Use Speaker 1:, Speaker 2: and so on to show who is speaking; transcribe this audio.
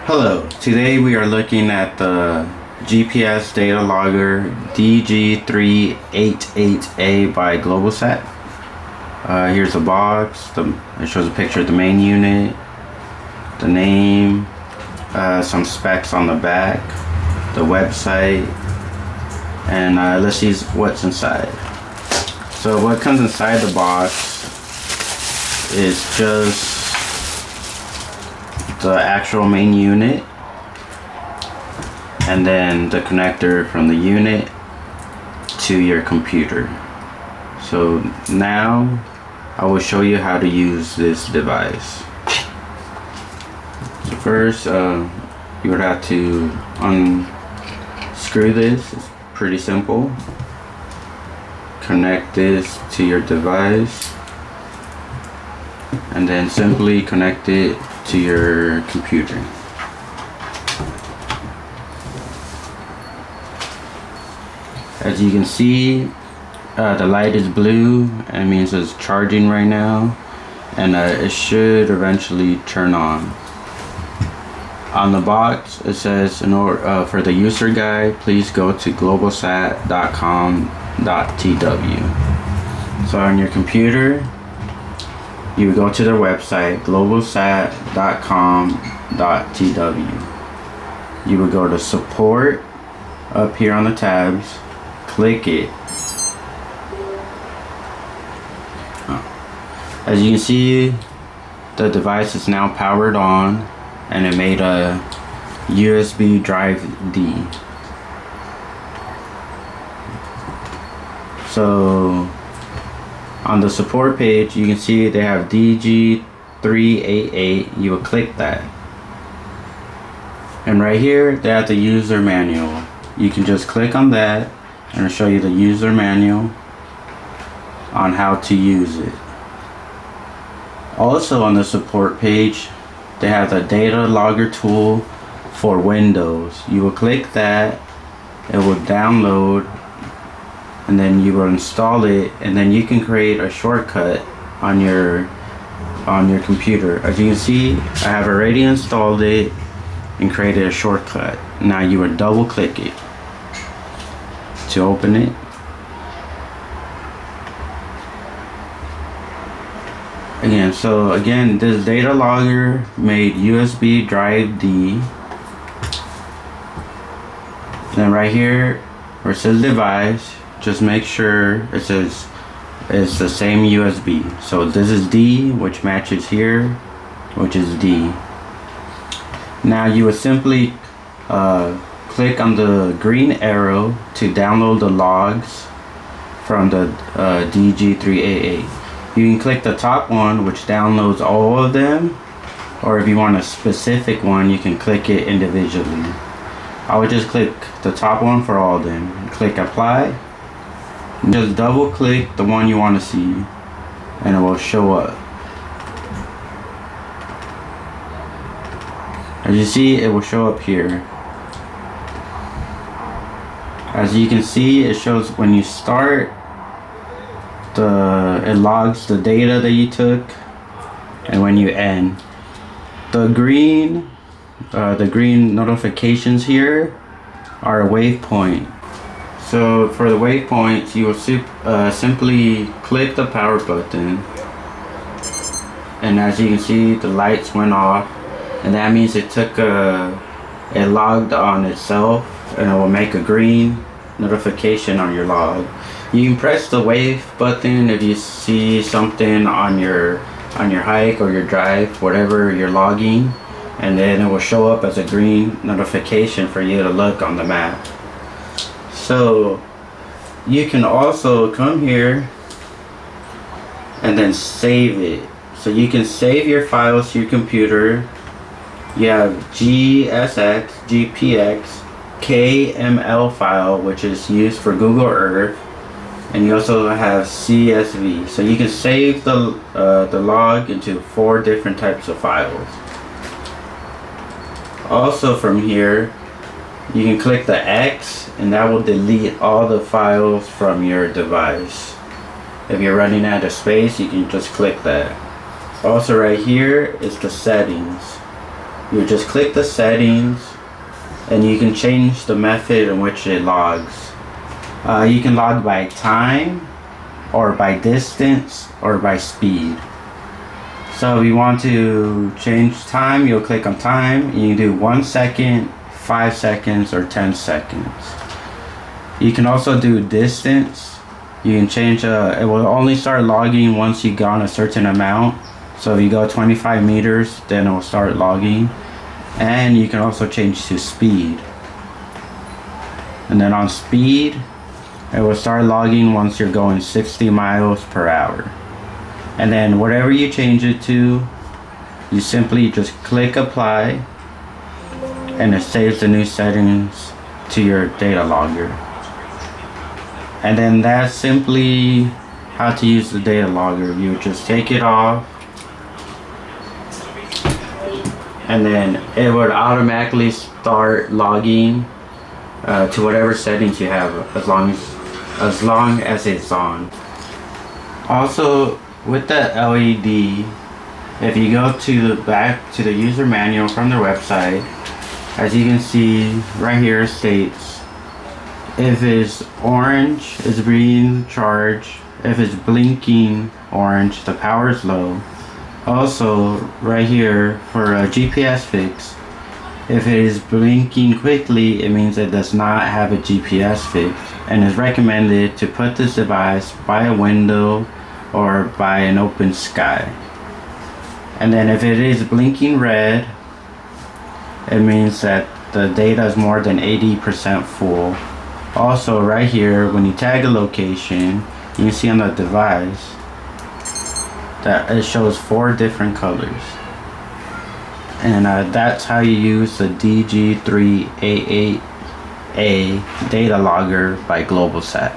Speaker 1: Hello, today we are looking at the GPS data logger DG-388A by GlobalSat. Here's a box. It shows a picture of the main unit, the name, some specs on the back, the website, and let's see what's inside. So what comes inside the box is just the actual main unit, and then the connector from the unit to your computer. So now I will show you how to use this device. So first you would have to unscrew this. It's pretty simple. Connect this to your device and then simply connect it to your computer. As you can see, the light is blue, and it means it's charging right now, and it should eventually turn on. On the box it says, in order for the user guide, please go to globalsat.com.tw. So on your computer, you would go to their website, globalsat.com.tw. You would go to support up here on the tabs, click it. As you can see, the device is now powered on, and it made a USB drive D. So on the support page, you can see they have DG-388. You will click that, and right here they have the user manual. You can just click on that and it'll show you the user manual on how to use it. Also on the support page, they have the data logger tool for Windows. You will click that, it will download, and then you will install it, and then you can create a shortcut on your computer. As you can see, I have already installed it and created a shortcut. Now you would double click it to open it. Again, this data logger made USB drive D. Then right here where it says device, just make sure it says it's the same USB. So this is D, which matches here, which is D. Now you would simply click on the green arrow to download the logs from the DG-388. You can click the top one, which downloads all of them, or if you want a specific one, you can click it individually. I would just click the top one for all of them. Click apply. Just double click the one you want to see, and it will show up. As you see, it will show up here. As you can see, it shows when you start, it logs the data that you took, and when you end. The green notifications here are a waypoint. So for the waypoints, you will simply click the power button, and as you can see, the lights went off, and that means it logged on itself, and it will make a green notification on your log. You can press the wave button if you see something on your hike or your drive, whatever you're logging, and then it will show up as a green notification for you to look on the map. So you can also come here and then save it. So you can save your files to your computer. You have GSX, GPX, KML file, which is used for Google Earth, and you also have CSV. So you can save the log into 4 different types of files. Also from here, you can click the X, and that will delete all the files from your device. If you're running out of space, you can just click that. Also right here is the settings. you just click the settings, and you can change the method in which it logs. You can log by time, or by distance, or by speed. So if you want to change time, you'll click on time, and you can do 1 second, 5 seconds, or 10 seconds. You can also do distance. You can change, it will only start logging once you gone a certain amount. So if you go 25 meters, then it will start logging. And you can also change to speed. And then on speed, it will start logging once you're going 60 miles per hour. And then whatever you change it to, you simply just click apply, and it saves the new settings to your data logger. And then that's simply how to use the data logger. You just take it off, and then it would automatically start logging to whatever settings you have, as long as it's on. Also, with the LED, if you go to back to the user manual from their website, as you can see right here, it states if it's orange, it's being charged. If it's blinking orange, the power is low. Also, right here for a GPS fix, if it is blinking quickly, it means it does not have a GPS fix, and is recommended to put this device by a window or by an open sky. And then if it is blinking red, it means that the data is more than 80% full. Also, right here, when you tag a location, you can see on the device that it shows 4 different colors. And that's how you use the DG-388A data logger by GlobalSat.